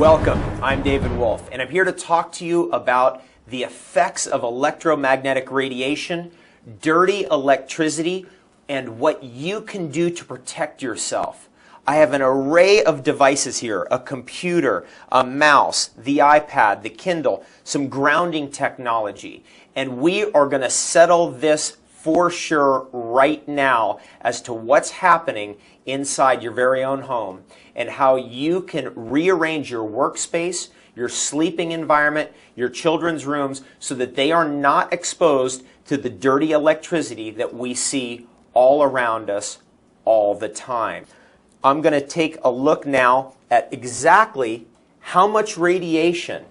Welcome, I'm David Wolf, and I'm here to talk to you about the effects of electromagnetic radiation, dirty electricity, and what you can do to protect yourself. I have an array of devices here, a computer, a mouse, the iPad, the Kindle, some grounding technology, and we are going to settle this for sure right now as to what's happening inside your very own home and how you can rearrange your workspace, your sleeping environment, your children's rooms so that they are not exposed to the dirty electricity that we see all around us all the time. I'm going to take a look now at exactly how much radiation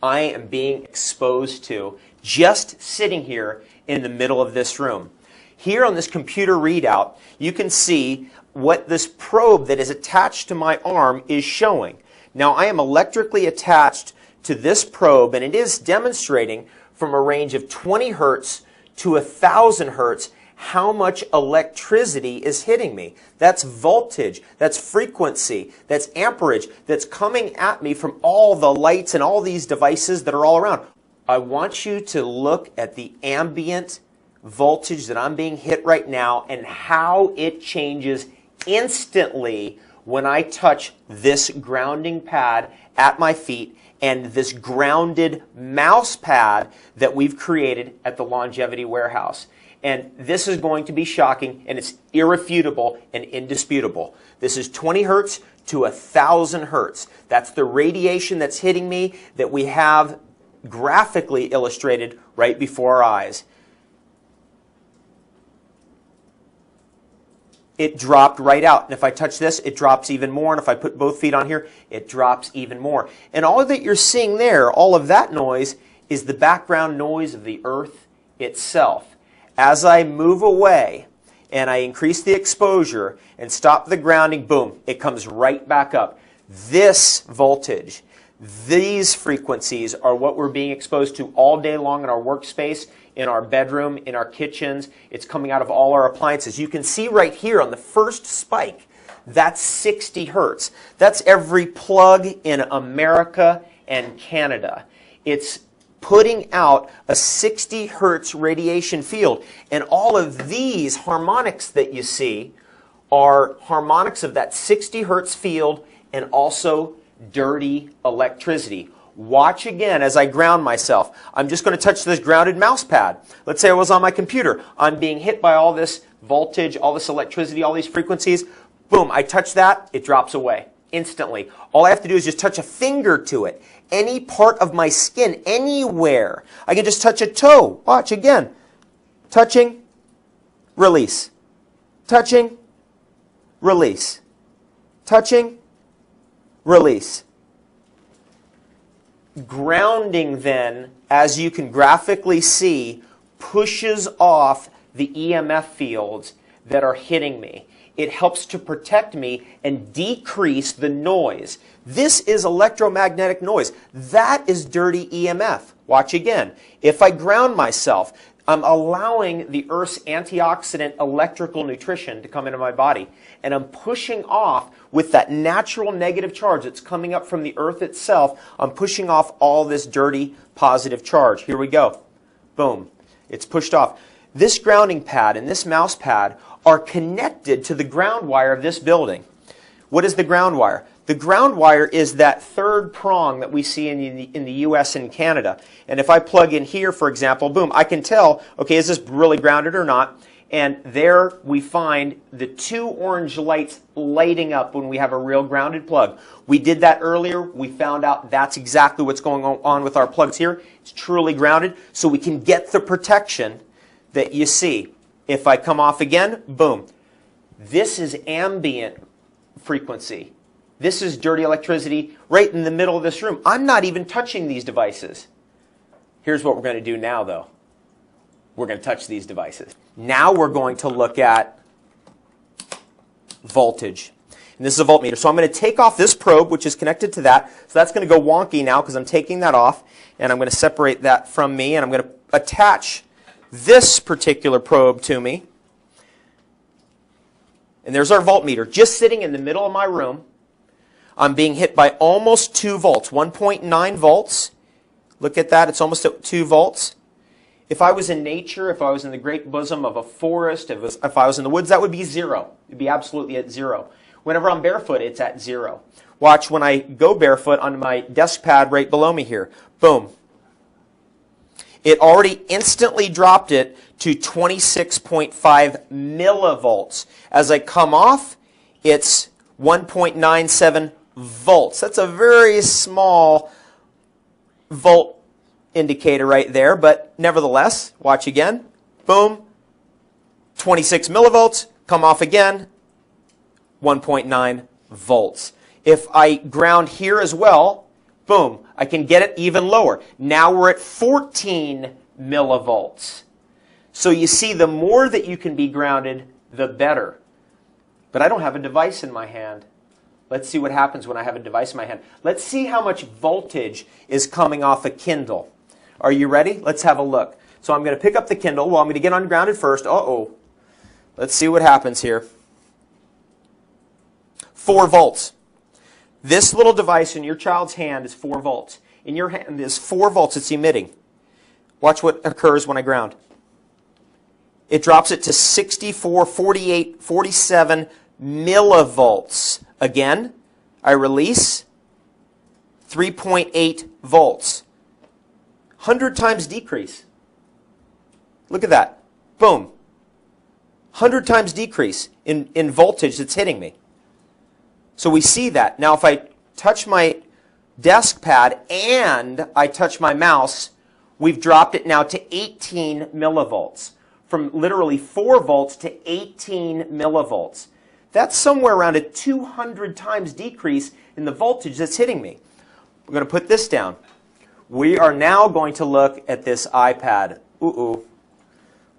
I am being exposed to just sitting here in the middle of this room. Here on this computer readout, you can see what this probe that is attached to my arm is showing. Now, I am electrically attached to this probe, and it is demonstrating from a range of 20 hertz to 1,000 hertz how much electricity is hitting me. That's voltage, that's frequency, that's amperage, that's coming at me from all the lights and all these devices that are all around. I want you to look at the ambient voltage that I'm being hit right now and how it changes instantly when I touch this grounding pad at my feet and this grounded mouse pad that we've created at the Longevity Warehouse. And this is going to be shocking, and it's irrefutable and indisputable. This is 20 hertz to 1,000 hertz. That's the radiation that's hitting me that we have graphically illustrated right before our eyes. It dropped right out. And if I touch this, it drops even more. And if I put both feet on here, it drops even more. And all that you're seeing there, all of that noise, is the background noise of the earth itself. As I move away and I increase the exposure and stop the grounding, boom, it comes right back up. This voltage, these frequencies are what we're being exposed to all day long in our workspace, in our bedroom, in our kitchens. It's coming out of all our appliances. You can see right here on the first spike, that's 60 hertz. That's every plug in America and Canada. It's putting out a 60 hertz radiation field. And all of these harmonics that you see are harmonics of that 60 hertz field and also dirty electricity. Watch again as I ground myself. I'm just going to touch this grounded mouse pad. Let's say I was on my computer. I'm being hit by all this voltage, all this electricity, all these frequencies. Boom, I touch that, it drops away instantly. All I have to do is just touch a finger to it. Any part of my skin, anywhere. I can just touch a toe. Watch again. Touching, release. Touching, release. Touching, release. Grounding then, as you can graphically see, pushes off the EMF fields that are hitting me. It helps to protect me and decrease the noise. This is electromagnetic noise. That is dirty EMF. Watch again. If I ground myself, I'm allowing the Earth's antioxidant electrical nutrition to come into my body. And I'm pushing off with that natural negative charge that's coming up from the Earth itself. I'm pushing off all this dirty positive charge. Here we go. Boom. It's pushed off. This grounding pad and this mouse pad are connected to the ground wire of this building. What is the ground wire? The ground wire is that third prong that we see in the US and Canada. And if I plug in here, for example, boom, I can tell, okay, is this really grounded or not? And there we find the two orange lights lighting up when we have a real grounded plug. We did that earlier. We found out that's exactly what's going on with our plugs here. It's truly grounded, so we can get the protection that you see. If I come off again, boom. This is ambient frequency. This is dirty electricity right in the middle of this room. I'm not even touching these devices. Here's what we're going to do now, though. We're going to touch these devices. Now we're going to look at voltage. And this is a voltmeter. So I'm going to take off this probe, which is connected to that. So that's going to go wonky now because I'm taking that off. And I'm going to separate that from me. And I'm going to attach this particular probe to me. And there's our voltmeter, just sitting in the middle of my room. I'm being hit by almost 2 volts, 1.9 volts. Look at that, it's almost at 2 volts. If I was in nature, if I was in the great bosom of a forest, if I was in the woods, that would be 0. It would be absolutely at 0. Whenever I'm barefoot, it's at 0. Watch when I go barefoot on my desk pad right below me here. Boom. It already instantly dropped it to 26.5 millivolts. As I come off, it's 1.97 volts. That's a very small volt indicator right there, but nevertheless, watch again. Boom. 26 millivolts. Come off again. 1.9 volts. If I ground here as well, boom, I can get it even lower. Now we're at 14 millivolts. So you see, the more that you can be grounded, the better. But I don't have a device in my hand. Let's see what happens when I have a device in my hand. Let's see how much voltage is coming off a Kindle. Are you ready? Let's have a look. So I'm going to pick up the Kindle. Well, I'm going to get ungrounded first. Uh-oh. Let's see what happens here. 4 volts. This little device in your child's hand is 4 volts. In your hand is 4 volts it's emitting. Watch what occurs when I ground. It drops it to 64, 48, 47 millivolts. Again, I release 3.8 volts. 100 times decrease. Look at that. Boom. 100 times decrease in voltage that's hitting me. So we see that. Now if I touch my desk pad and I touch my mouse, we've dropped it now to 18 millivolts. From literally 4 volts to 18 millivolts. That's somewhere around a 200 times decrease in the voltage that's hitting me. We're going to put this down. We are now going to look at this iPad. Ooh.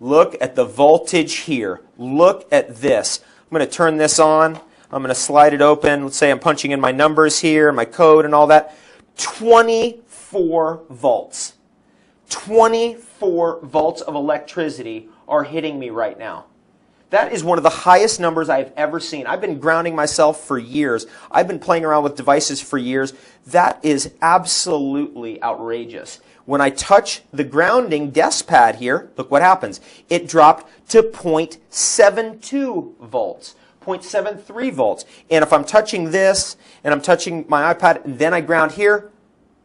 Look at the voltage here. Look at this. I'm going to turn this on. I'm going to slide it open. Let's say I'm punching in my numbers here, my code and all that. 24 volts. 24 volts of electricity are hitting me right now. That is one of the highest numbers I've ever seen. I've been grounding myself for years. I've been playing around with devices for years. That is absolutely outrageous. When I touch the grounding desk pad here, look what happens. It dropped to 0.72 volts. 0.73 volts. And if I'm touching this, and I'm touching my iPad, and then I ground here,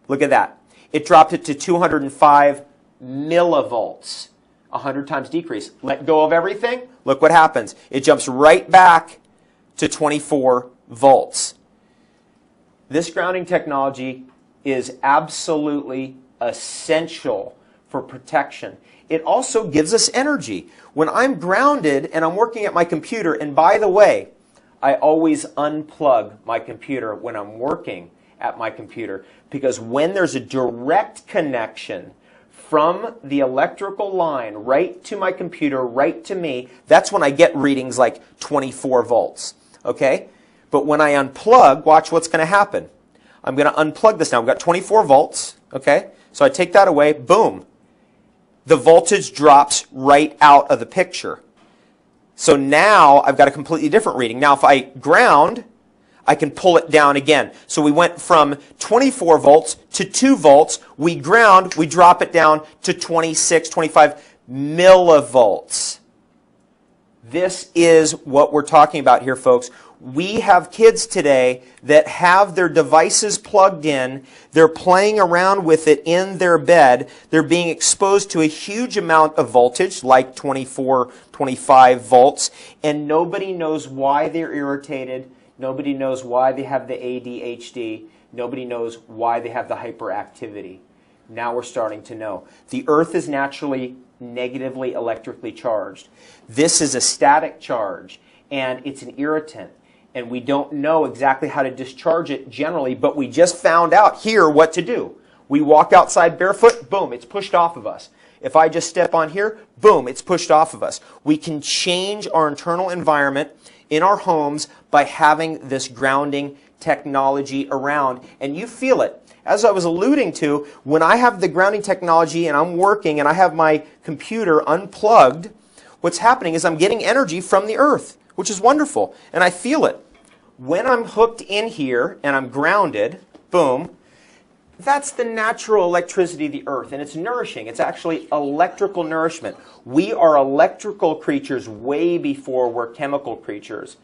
look at that. It dropped it to 205 millivolts. 100 times decrease. Let go of everything, look what happens. It jumps right back to 24 volts. This grounding technology is absolutely essential for protection. It also gives us energy. When I'm grounded and I'm working at my computer, and by the way, I always unplug my computer when I'm working at my computer, because when there's a direct connection from the electrical line right to my computer, right to me, that's when I get readings like 24 volts. Okay? But when I unplug, watch what's going to happen. I'm going to unplug this now. We've got 24 volts. Okay? So I take that away. Boom. The voltage drops right out of the picture. So now I've got a completely different reading. Now if I ground, I can pull it down again. So we went from 24 volts to 2 volts. We ground, we drop it down to 26, 25 millivolts. This is what we're talking about here, folks. We have kids today that have their devices plugged in. They're playing around with it in their bed. They're being exposed to a huge amount of voltage, like 24, 25 volts, and nobody knows why they're irritated. Nobody knows why they have the ADHD. Nobody knows why they have the hyperactivity. Now we're starting to know. The Earth is naturally negatively electrically charged. This is a static charge, and it's an irritant. And we don't know exactly how to discharge it generally, but we just found out here what to do. We walk outside barefoot, boom, it's pushed off of us. If I just step on here, boom, it's pushed off of us. We can change our internal environment in our homes by having this grounding technology around, and you feel it. As I was alluding to, when I have the grounding technology and I'm working and I have my computer unplugged, what's happening is I'm getting energy from the earth, which is wonderful, and I feel it. When I'm hooked in here and I'm grounded, boom, that's the natural electricity of the earth, and it's nourishing. It's actually electrical nourishment. We are electrical creatures way before we're chemical creatures.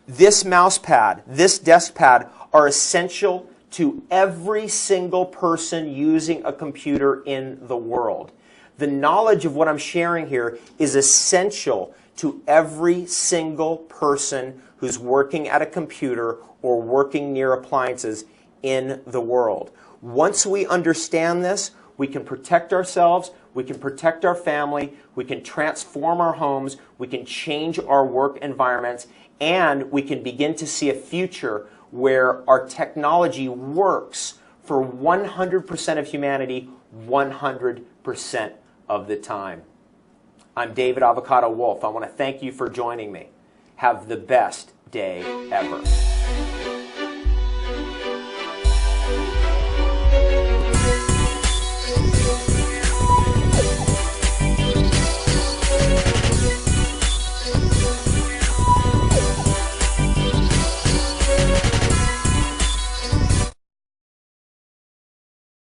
This mouse pad, this desk pad are essential to every single person using a computer in the world. The knowledge of what I'm sharing here is essential to every single person who's working at a computer or working near appliances in the world. Once we understand this, we can protect ourselves, we can protect our family, we can transform our homes, we can change our work environments, and we can begin to see a future where our technology works for 100% of humanity 100% of the time. I'm David Avocado Wolfe. I want to thank you for joining me. Have the best day ever.